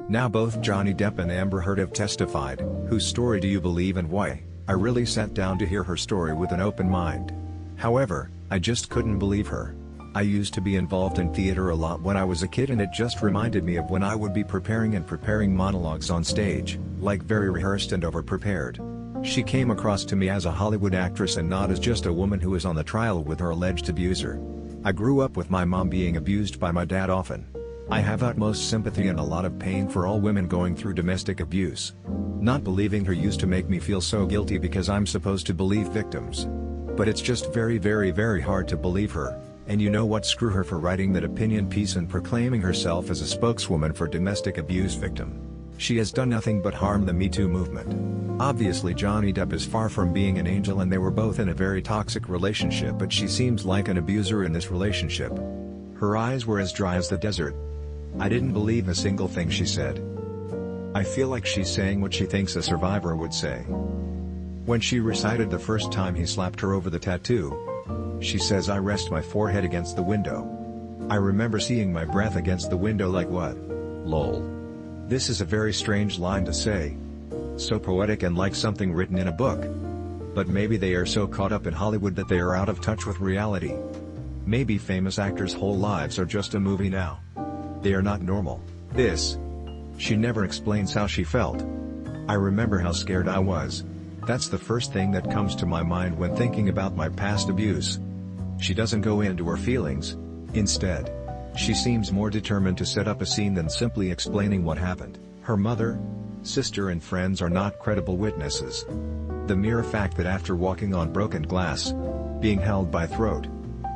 Now both Johnny Depp and Amber Heard have testified. Whose story do you believe and why? I really sat down to hear her story with an open mind. However, I just couldn't believe her. I used to be involved in theater a lot when I was a kid, and it just reminded me of when I would be preparing monologues on stage, like very rehearsed and over-prepared. She came across to me as a Hollywood actress and not as just a woman who is on the trial with her alleged abuser. I grew up with my mom being abused by my dad often. I have utmost sympathy and a lot of pain for all women going through domestic abuse. Not believing her used to make me feel so guilty because I'm supposed to believe victims. But it's just very hard to believe her, and you know what, screw her for writing that opinion piece and proclaiming herself as a spokeswoman for domestic abuse victim. She has done nothing but harm the Me Too movement. Obviously Johnny Depp is far from being an angel and they were both in a very toxic relationship, but she seems like an abuser in this relationship. Her eyes were as dry as the desert. I didn't believe a single thing she said. I feel like she's saying what she thinks a survivor would say. When she recited the first time he slapped her over the tattoo, she says, "I rest my forehead against the window. I remember seeing my breath against the window like what? Lol." This is a very strange line to say. So poetic and like something written in a book. But maybe they are so caught up in Hollywood that they are out of touch with reality. Maybe famous actors' whole lives are just a movie now. They are not normal. She never explains how she felt. I remember how scared I was. That's the first thing that comes to my mind when thinking about my past abuse. She doesn't go into her feelings. Instead, she seems more determined to set up a scene than simply explaining what happened. Her mother, sister and friends are not credible witnesses. The mere fact that after walking on broken glass, being held by throat,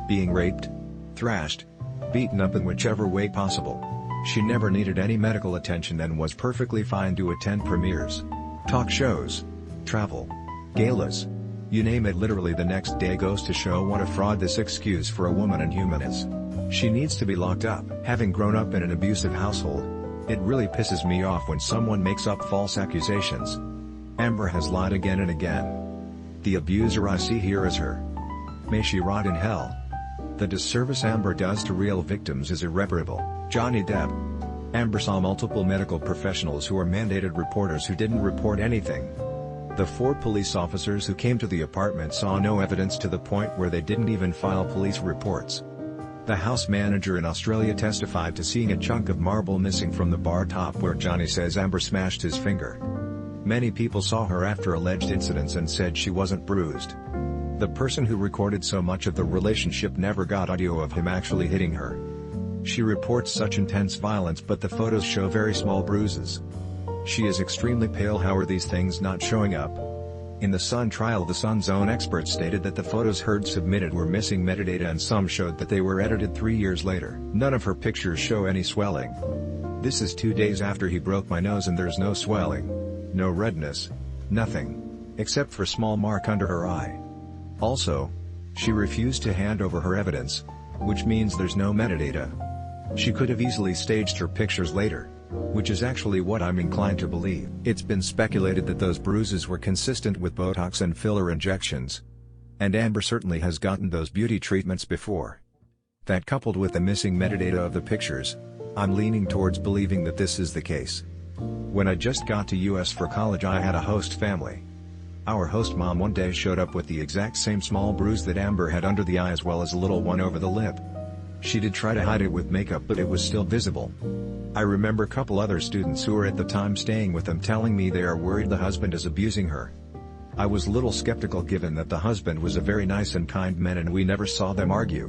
being raped, thrashed, beaten up in whichever way possible, she never needed any medical attention and was perfectly fine to attend premieres, talk shows, travel, galas, you name it, literally the next day, goes to show what a fraud this excuse for a woman and human is. She needs to be locked up. Having grown up in an abusive household, it really pisses me off when someone makes up false accusations. Amber has lied again and again. The abuser I see here is her. May she rot in hell. The disservice Amber does to real victims is irreparable. Johnny Depp. Amber saw multiple medical professionals who are mandated reporters who didn't report anything. The 4 police officers who came to the apartment saw no evidence to the point where they didn't even file police reports. The house manager in Australia testified to seeing a chunk of marble missing from the bar top where Johnny says Amber smashed his finger. Many people saw her after alleged incidents and said she wasn't bruised. The person who recorded so much of the relationship never got audio of him actually hitting her. She reports such intense violence, but the photos show very small bruises. She is extremely pale. How are these things not showing up? In the Sun trial, the Sun's own experts stated that the photos Heard submitted were missing metadata and some showed that they were edited 3 years later. None of her pictures show any swelling. This is 2 days after he broke my nose and there's no swelling. No redness. Nothing. Except for a small mark under her eye. Also, she refused to hand over her evidence, which means there's no metadata. She could have easily staged her pictures later, which is actually what I'm inclined to believe. It's been speculated that those bruises were consistent with Botox and filler injections. And Amber certainly has gotten those beauty treatments before. That coupled with the missing metadata of the pictures, I'm leaning towards believing that this is the case. When I just got to US for college, I had a host family. Our host mom one day showed up with the exact same small bruise that Amber had under the eye, as well as a little one over the lip. She did try to hide it with makeup, but it was still visible. I remember a couple other students who were at the time staying with them telling me they are worried the husband is abusing her. I was a little skeptical given that the husband was a very nice and kind man and we never saw them argue.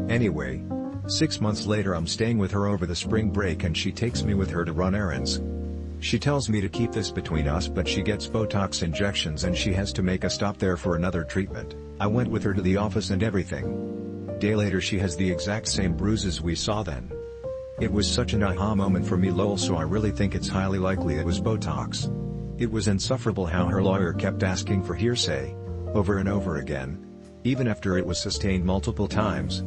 Anyway, 6 months later I'm staying with her over the spring break and she takes me with her to run errands. She tells me to keep this between us, but she gets Botox injections and she has to make a stop there for another treatment. I went with her to the office and everything. Day later she has the exact same bruises we saw then. It was such an aha moment for me, lol, so I really think it's highly likely it was Botox. It was insufferable how her lawyer kept asking for hearsay, over and over again, even after it was sustained multiple times.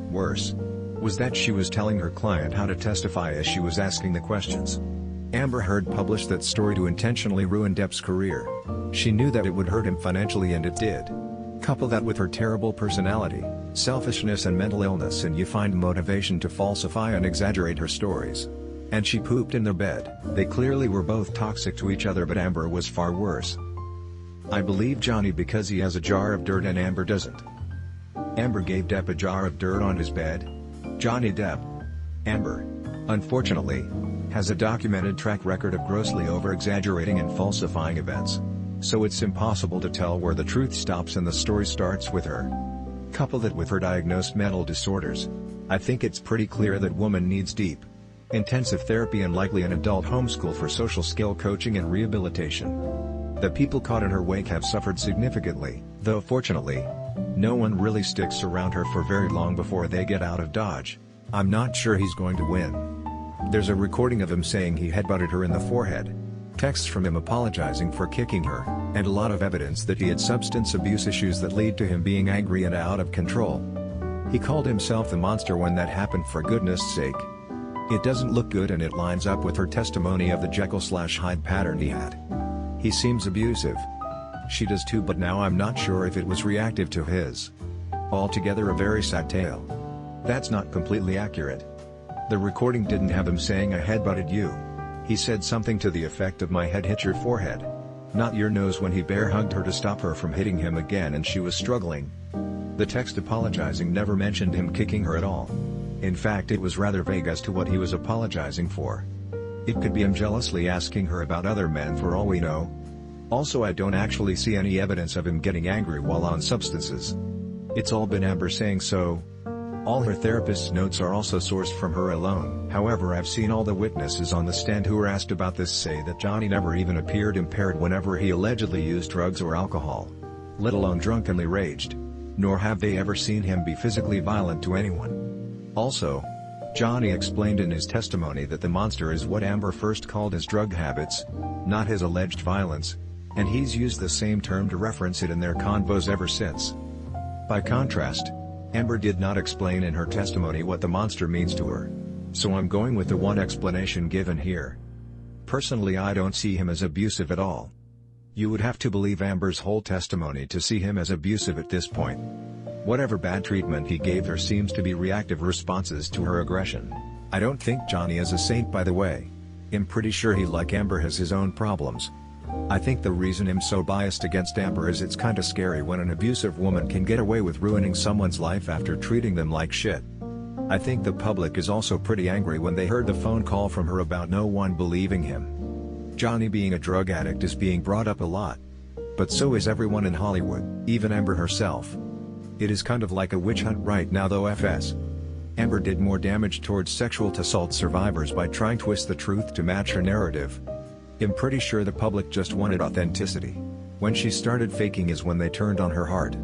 Worse was that she was telling her client how to testify as she was asking the questions. Amber Heard published that story to intentionally ruin Depp's career. She knew that it would hurt him financially and it did. Couple that with her terrible personality, selfishness and mental illness and you find motivation to falsify and exaggerate her stories. And she pooped in their bed. They clearly were both toxic to each other, but Amber was far worse. I believe Johnny because he has a jar of dirt and Amber doesn't. Amber gave Depp a jar of dirt on his bed. Johnny Depp, Amber, unfortunately, has a documented track record of grossly over-exaggerating and falsifying events. So it's impossible to tell where the truth stops and the story starts with her. Couple that with her diagnosed mental disorders, I think it's pretty clear that woman needs deep, intensive therapy and likely an adult homeschool for social skill coaching and rehabilitation. The people caught in her wake have suffered significantly, though fortunately, no one really sticks around her for very long before they get out of Dodge. I'm not sure he's going to win. There's a recording of him saying he headbutted her in the forehead, texts from him apologizing for kicking her, and a lot of evidence that he had substance abuse issues that lead to him being angry and out of control. He called himself the monster when that happened, for goodness sake. It doesn't look good, and it lines up with her testimony of the Jekyll/Hyde pattern he had. He seems abusive. She does too, but now I'm not sure if it was reactive to his. Altogether a very sad tale. That's not completely accurate. The recording didn't have him saying "I headbutted you." He said something to the effect of "my head hit your forehead, not your nose," when he bear hugged her to stop her from hitting him again and she was struggling. The text apologizing never mentioned him kicking her at all. In fact, it was rather vague as to what he was apologizing for. It could be him jealously asking her about other men for all we know. Also, I don't actually see any evidence of him getting angry while on substances. It's all been Amber saying so. All her therapist's notes are also sourced from her alone. However, I've seen all the witnesses on the stand who were asked about this say that Johnny never even appeared impaired whenever he allegedly used drugs or alcohol, let alone drunkenly raged. Nor have they ever seen him be physically violent to anyone. Also, Johnny explained in his testimony that the monster is what Amber first called his drug habits, not his alleged violence, and he's used the same term to reference it in their convos ever since. By contrast, Amber did not explain in her testimony what the monster means to her. So I'm going with the one explanation given here. Personally, I don't see him as abusive at all. You would have to believe Amber's whole testimony to see him as abusive at this point. Whatever bad treatment he gave her seems to be reactive responses to her aggression. I don't think Johnny is a saint, by the way. I'm pretty sure he, like Amber, has his own problems. I think the reason I'm so biased against Amber is it's kinda scary when an abusive woman can get away with ruining someone's life after treating them like shit. I think the public is also pretty angry when they heard the phone call from her about no one believing him. Johnny being a drug addict is being brought up a lot. But so is everyone in Hollywood, even Amber herself. It is kind of like a witch hunt right now though. FS. Amber did more damage towards sexual assault survivors by trying to twist the truth to match her narrative. I'm pretty sure the public just wanted authenticity. When she started faking is when they turned on her hard.